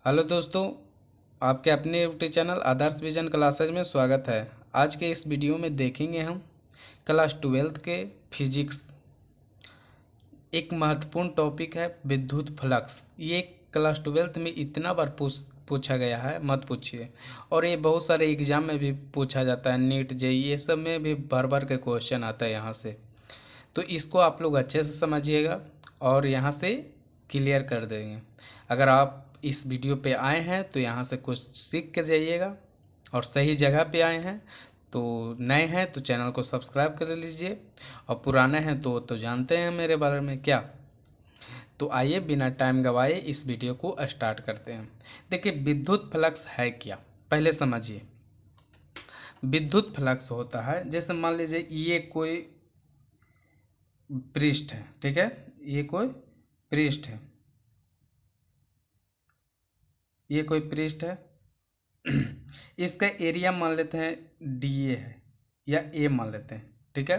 Hello दोस्तों, आपके अपने यूट्यूब चैनल आदर्श विजन क्लासेज में स्वागत है। आज के इस वीडियो में देखेंगे हम क्लास 12th के फिजिक्स। एक महत्वपूर्ण टॉपिक है विद्युत फ्लक्स। ये क्लास 12th में इतना बार पूछा गया है, मत पूछिए। और ये बहुत सारे एग्जाम में भी पूछा जाता है, नीट जेई ये सब में भी बार बार के क्वेश्चन आता है यहाँ से। तो इसको आप लोग अच्छे से समझिएगा और यहाँ से क्लियर कर देंगे। अगर आप इस वीडियो पे आए हैं तो यहाँ से कुछ सीख कर जाइएगा और सही जगह पे आए हैं। तो नए हैं तो चैनल को सब्सक्राइब कर लीजिए और पुराने हैं तो जानते हैं मेरे बारे में क्या। तो आइए बिना टाइम गवाए इस वीडियो को स्टार्ट करते हैं। देखिए, विद्युत फ्लक्स है क्या, पहले समझिए। विद्युत फ्लक्स होता है, जैसे मान लीजिए ये कोई पृष्ठ है, ठीक है, ये कोई पृष्ठ है, ये कोई पृष्ठ है। इसका एरिया मान लेते हैं डी ए है या ए मान लेते हैं, ठीक है।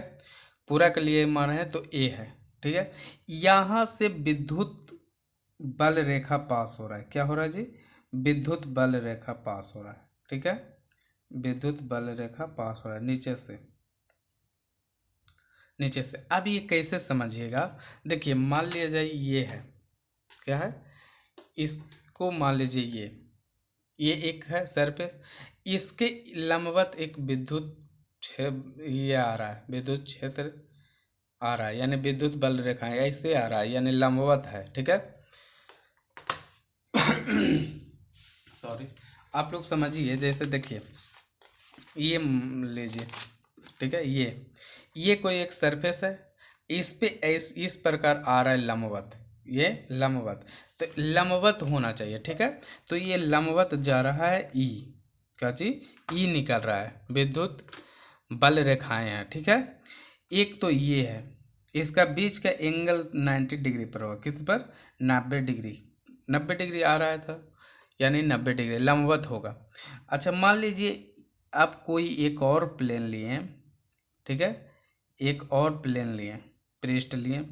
पूरा के लिए मान रहे हैं तो ए है, ठीक है। यहाँ से विद्युत बल रेखा पास हो रहा है। क्या हो रहा है जी? विद्युत बल रेखा पास हो रहा है, ठीक है। विद्युत बल रेखा पास हो रहा है नीचे से, नीचे से। अब ये कैसे समझिएगा, देखिए मान लिया जाए ये है, क्या है, इसको मान लीजिए ये एक है सरफेस। इसके लंबवत एक विद्युत ये आ रहा है, विद्युत क्षेत्र आ रहा है, यानी विद्युत बल रेखाएं ऐसे आ रहा है, यानी लंबवत है, ठीक है। सॉरी, आप लोग समझिए। जैसे देखिए ये लीजिए, ठीक है, ये कोई एक सरफेस है, इस पे इस प्रकार आ रहा है लंबवत, ये लंबवत। तो लंबवत होना चाहिए, ठीक है। तो ये लंबवत जा रहा है ई, क्या चीज, ई निकल रहा है, विद्युत बल रेखाएं हैं, ठीक है। एक तो ये है, इसका बीच का एंगल 90 डिग्री पर होगा, किस पर, 90 डिग्री, 90 डिग्री आ रहा था, यानी 90 डिग्री लंबवत होगा। अच्छा, मान लीजिए आप कोई एक और प्लेन लिए, ठीक है, एक और प्लेन लिए, पृष्ठ लिए,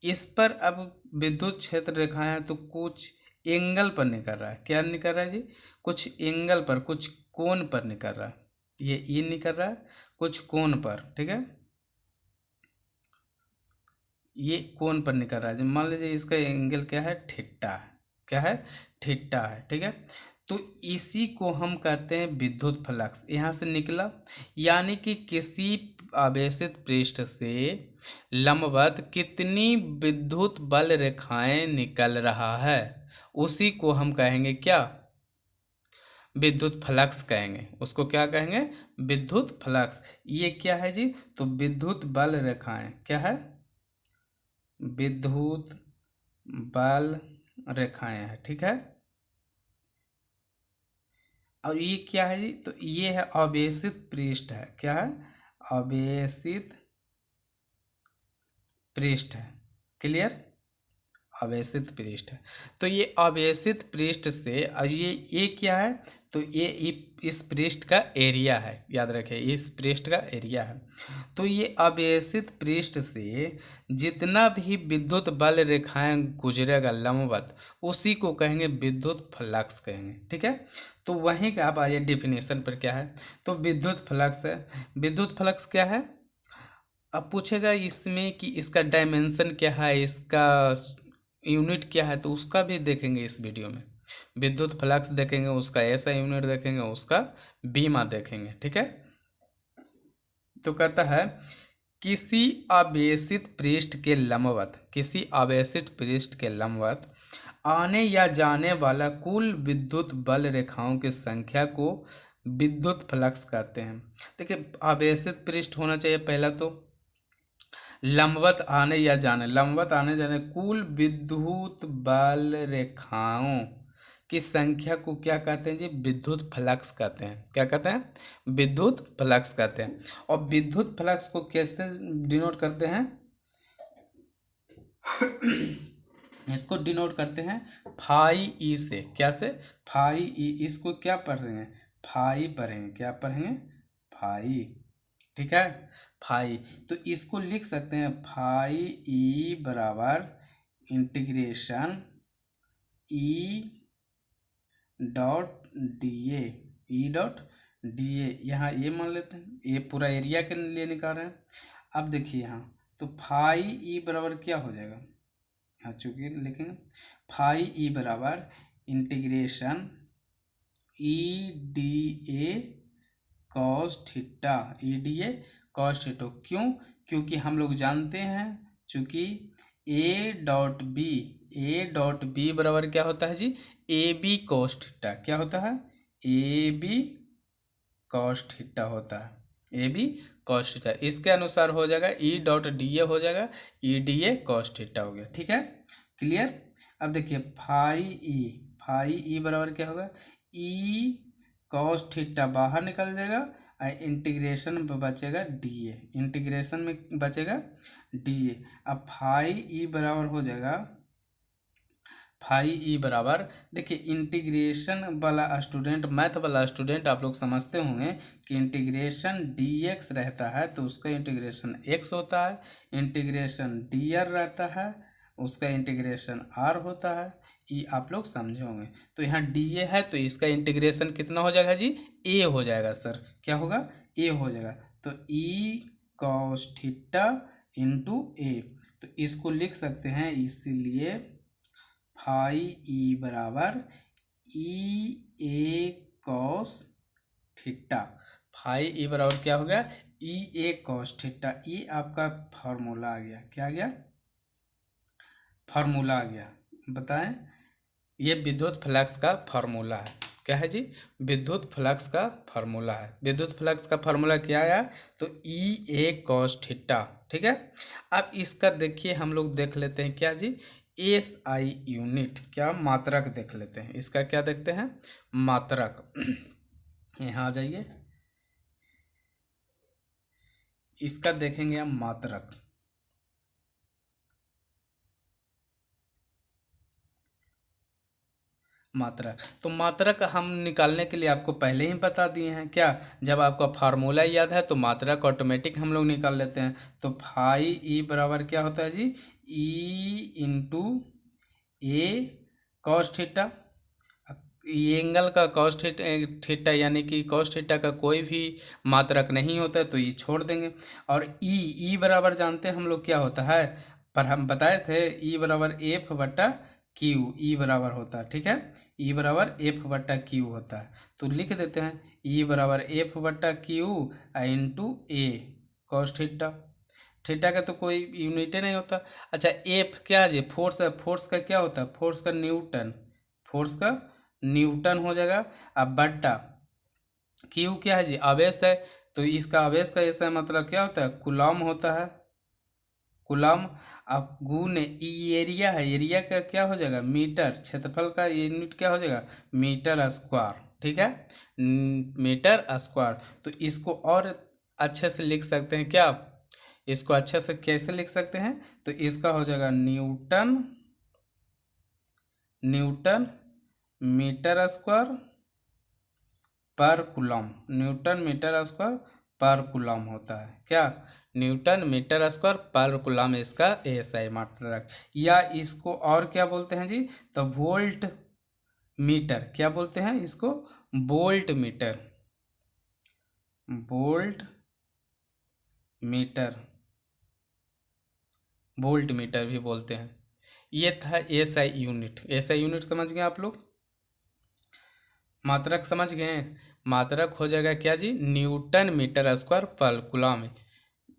इस पर अब विद्युत क्षेत्र रेखाएं हैं, तो कुछ एंगल पर निकल रहा है। क्या निकल रहा है जी? कुछ एंगल पर, कुछ कोण पर निकल रहा है। ये ई निकल रहा है कुछ कोण पर, ठीक है। ये कोण पर निकल रहा है, मान लीजिए इसका एंगल क्या है, थीटा है, क्या है, थीटा है, ठीक है। तो इसी को हम कहते हैं विद्युत फ्लक्स। यहाँ से निकला, यानी कि किसी आवेशित पृष्ठ से लंबवत कितनी विद्युत बल रेखाएं निकल रहा है, उसी को हम कहेंगे क्या, विद्युत फ्लक्स कहेंगे। उसको क्या कहेंगे, विद्युत फ्लक्स। ये क्या है जी? तो विद्युत बल रेखाएं, क्या है, विद्युत बल रेखाएं हैं, ठीक है। और ये क्या है जी? तो ये है आवेशित पृष्ठ है, क्या है, आवेशित पृष्ठ है, क्लियर, आवेशित पृष्ठ है। तो ये आवेशित पृष्ठ से, और ये क्या है, तो ये इस पृष्ठ का एरिया है, याद रखिए इस पृष्ठ का एरिया है। तो ये आवेशित पृष्ठ से जितना भी विद्युत बल रेखाएं गुजरेगा लंबवत, उसी को कहेंगे विद्युत फ्लक्स कहेंगे, ठीक है। तो वहीं का आप आइए डिफिनेशन पर, क्या है, तो विद्युत फ्लक्स है। विद्युत फ्लक्स क्या है, अब पूछेगा इसमें कि इसका डायमेंशन क्या है, इसका यूनिट क्या है, तो उसका भी देखेंगे इस वीडियो में। विद्युत फ्लक्स देखेंगे, उसका ऐसा यूनिट देखेंगे, उसका बीमा देखेंगे, ठीक है। तो कहता है किसी आवेशित पृष्ठ के लंबवत, किसी आवेशित पृष्ठ के लंबवत आने या जाने वाला कुल विद्युत बल रेखाओं की संख्या को विद्युत फ्लक्स कहते हैं। देखिए, आवेशित पृष्ठ होना चाहिए पहला, तो लंबवत आने या जाने, लंबवत आने जाने कुल विद्युत बल रेखाओं की संख्या को क्या कहते हैं जी? विद्युत फ्लक्स कहते हैं। क्या कहते हैं? विद्युत फ्लक्स कहते हैं। और विद्युत फ्लक्स को कैसे डिनोट करते हैं? इसको डिनोट करते हैं फाई ई से। क्या से? Phi E. इसको क्या पढ़ेंगे? फाई पढ़ेंगे। क्या पढ़ेंगे? फाई, ठीक है, फाई। तो इसको लिख सकते हैं फाई ई बराबर integration E dot D A, E dot D A, यहाँ ए मान लेते हैं, ये पूरा एरिया के लिए निकाल रहे हैं। अब देखिए यहाँ तो फाई ई बराबर क्या हो जाएगा, यहाँ चूंकि लिखेंगे फाई ई बराबर integration E D A cos theta, E D A cos theta. क्यों? क्योंकि हम लोग जानते हैं चूंकि ए डॉट बी बराबर क्या होता है जी, ए बी कॉस थीटा। क्या होता है? ए बी कॉस थीटा होता है, ए बी कॉस थीटा। इसके अनुसार हो जाएगा ई डॉट डी ए हो जाएगा E D A cos theta हो गया। ठीक है, क्लियर। अब देखिए फाई ई बराबर क्या होगा, ई कॉस थीटा बाहर निकल जाएगा और इंटीग्रेशन में बचेगा डी ए, इंटीग्रेशन में बचेगा डी ए। अब फाई ई बराबर हो जाएगा, फाई ई बराबर देखिए इंटीग्रेशन वाला स्टूडेंट, मैथ वाला स्टूडेंट आप लोग समझते होंगे कि इंटीग्रेशन डी एक्स रहता है तो उसका इंटीग्रेशन एक्स होता है, इंटीग्रेशन डी आर रहता है उसका इंटीग्रेशन आर होता है। ये आप लोग समझे होंगे। तो यहाँ डी ए है तो इसका इंटीग्रेशन कितना हो जाएगा जी, ए हो जाएगा सर। क्या होगा? ए हो जाएगा। तो ई कॉस थीटा इंटू ए, तो इसको लिख सकते हैं इसीलिए फाई ई बराबर ई ए कॉस थीटा। फाई ई बराबर क्या हो गया, ई ए कॉस थीटा। ये आपका फार्मूला आ गया। क्या आ गया? फार्मूला आ गया। बताएं, ये विद्युत फ्लक्स का फार्मूला है। क्या है जी? विद्युत फ्लक्स का फार्मूला है। विद्युत फ्लक्स का फार्मूला क्या आया? तो ई ए कॉस थीटा। ठीक है, अब इसका देखिए हम लोग देख लेते हैं क्या जी, एस आई यूनिट, क्या मात्रक देख लेते हैं। इसका क्या देखते हैं? मात्रक। यहाँ आ जाइए, इसका देखेंगे हम मात्रक। मात्रक, तो मात्रक हम निकालने के लिए आपको पहले ही बता दिए हैं। क्या? जब आपका फार्मूला याद है तो मात्रक ऑटोमेटिक हम लोग निकाल लेते हैं। तो फाई ई बराबर क्या होता है जी, ई इंटू ए कॉस थीटा। ये एंगल का कॉस थीटा यानी कि कॉस थीटा का कोई भी मात्रक नहीं होता है तो ये छोड़ देंगे। और ई बराबर जानते हैं हम लोग क्या होता है, पर हम बताए थे ई बराबर एफ बटा क्यू, ई बराबर होता है। ठीक है, ई बराबर एफ बटा क्यू होता है। तो लिख देते हैं ई बराबर एफ बटा क्यू इंटू ए कॉस थीटा। थीटा का तो कोई यूनिट नहीं होता। अच्छा, एफ क्या है जी, फोर्स है। फोर्स का क्या होता है? फोर्स का न्यूटन, फोर्स का न्यूटन हो जाएगा। अब बट्टा क्यू क्या है जी, आवेश है। तो इसका आवेश का ऐसा मतलब क्या होता है, कूलम होता है, कूलम। अब गुण ई एरिया है, एरिया का क्या हो जाएगा, मीटर। क्षेत्रफल का यूनिट क्या हो जाएगा, मीटर स्क्वायर। ठीक है, मीटर स्क्वायर। तो इसको और अच्छे से लिख सकते हैं क्या, इसको अच्छे से कैसे लिख सकते हैं? तो इसका हो जाएगा न्यूटन मीटर स्क्वायर पर कूलम, न्यूटन मीटर स्क्वायर पर कूलम होता है। क्या? न्यूटन मीटर स्क्वायर पर कूलम इसका एसआई मात्रक। या इसको और क्या बोलते हैं जी, तो वोल्ट मीटर। क्या बोलते हैं इसको? Volt meter, volt meter, volt meter भी बोलते हैं। ये था एसआई यूनिट। एसआई यूनिट समझ गए आप लोग? मात्रक समझ गए? मात्रक हो जाएगा क्या जी, न्यूटन मीटर स्क्वायर पर कूलम।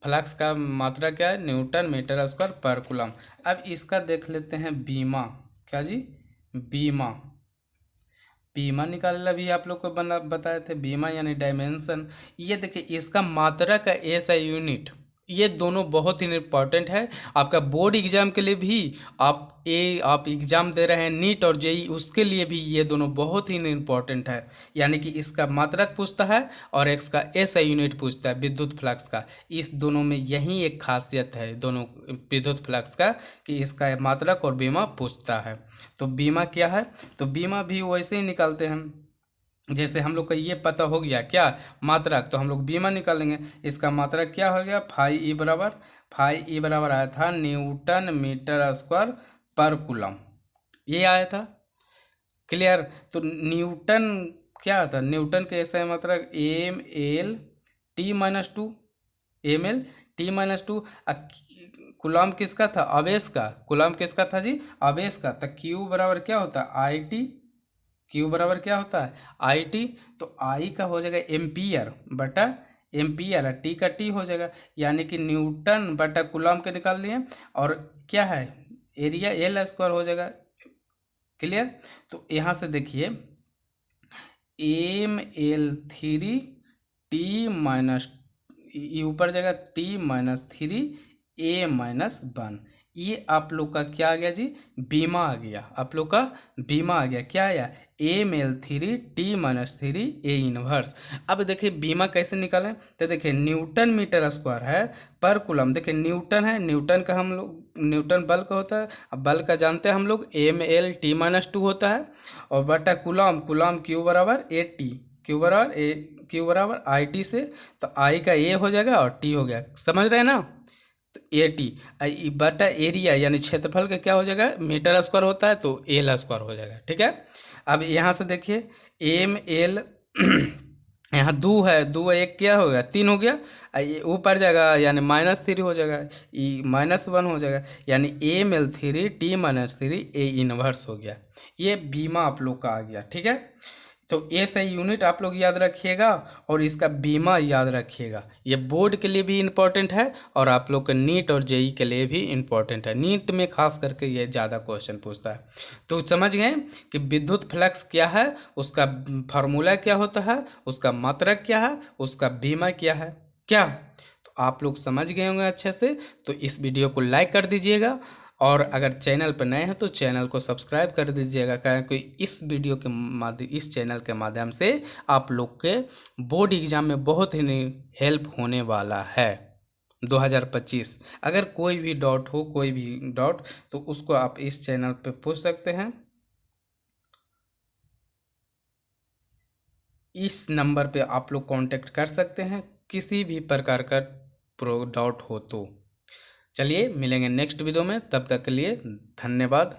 फ्लक्स का मात्रा क्या है, न्यूटन मीटर स्क्वायर पर कूलम। अब इसका देख लेते हैं बीमा। क्या जी? बीमा। बीमा निकालना भी आप लोग को बताए थे। बीमा यानी डायमेंशन। ये देखिए इसका मात्रा का ऐसा यूनिट, ये दोनों बहुत ही इम्पॉर्टेंट है आपका बोर्ड एग्जाम के लिए भी। आप एग्जाम दे रहे हैं नीट और जेई, उसके लिए भी ये दोनों बहुत ही इम्पॉर्टेंट है। यानी कि इसका मात्रक पूछता है और इसका ऐसा यूनिट पूछता है विद्युत फ्लक्स का। इस दोनों में यही एक खासियत है दोनों विद्युत फ्लक्स का, कि इसका मात्रक और बीमा पूछता है। तो बीमा क्या है, तो बीमा भी वैसे ही निकालते हैं। जैसे हम लोग को ये पता हो गया क्या, मात्रक, तो हम लोग बीमा निकालेंगे। इसका मात्रक क्या हो गया, फाई ई बराबर आया था न्यूटन मीटर स्क्वायर पर कूलम, ये आया था। क्लियर। तो न्यूटन क्या था, न्यूटन के ऐसा है मतलब M L T minus two, M L T minus two. Coulomb किसका था, आवेश का, कूलम किसका था जी, आवेश का। तो क्यू बराबर क्या होता है, आई टी, क्यू बराबर क्या होता है, आई टी। तो आई का हो जाएगा एम्पियर बटा एम्पियर, और टी का टी हो जाएगा, यानी कि न्यूटन बटा कूलम के निकाल लिए। और क्या है, एरिया एल स्क्वायर हो जाएगा। क्लियर। तो यहाँ से देखिए M L three T minus, ऊपर जाएगा T minus three A minus one. ये आप लोग का क्या आ गया जी, बीमा आ गया, आप लोग का बीमा आ गया। क्या आया, M L three T minus three A inverse. अब देखिए बीमा कैसे निकालें, तो देखिए न्यूटन मीटर स्क्वायर है पर कूलम। देखिए न्यूटन है, न्यूटन का हम लोग, न्यूटन बल का होता है। अब बल का जानते हैं हम लोग, M L T minus two होता है, और बटा कूलम, कूलम क्यू बराबर ए टी, क्यू बराबर ए, क्यू बराबर आई टी से। तो आई का ए हो जाएगा और टी हो गया, समझ रहे हैं ना। तो ए टी बटा एरिया यानी क्षेत्रफल का क्या हो जाएगा, मीटर स्क्वायर होता है तो एल स्क्वायर हो जाएगा। ठीक है। अब यहाँ से देखिए एम एल यहाँ दो है, दो एक क्या हो गया, तीन हो गया, ये ऊपर जाएगा यानी माइनस थ्री हो जाएगा, ई माइनस वन हो जाएगा, यानी M L three T minus three A inverse हो गया। ये बीमा आप लोग का आ गया। ठीक है। तो ए से यूनिट आप लोग याद रखिएगा और इसका बीमा याद रखिएगा। ये बोर्ड के लिए भी इम्पोर्टेंट है और आप लोग के नीट और जेई के लिए भी इम्पोर्टेंट है। नीट में खास करके ये ज़्यादा क्वेश्चन पूछता है। तो समझ गए कि विद्युत फ्लक्स क्या है, उसका फार्मूला क्या होता है, उसका मात्रक क्या है, उसका बीमा क्या है, क्या। तो आप लोग समझ गए होंगे अच्छे से। तो इस वीडियो को लाइक कर दीजिएगा, और अगर चैनल पर नए हैं तो चैनल को सब्सक्राइब कर दीजिएगा, क्योंकि इस वीडियो के माध्यम, इस चैनल के माध्यम से आप लोग के बोर्ड एग्जाम में बहुत ही हेल्प होने वाला है 2025। अगर कोई भी डाउट हो, कोई भी डाउट, तो उसको आप इस चैनल पे पूछ सकते हैं। इस नंबर पे आप लोग कांटेक्ट कर सकते हैं किसी भी प्रकार का प्रो डाउट हो तो। चलिए मिलेंगे नेक्स्ट वीडियो में, तब तक के लिए धन्यवाद।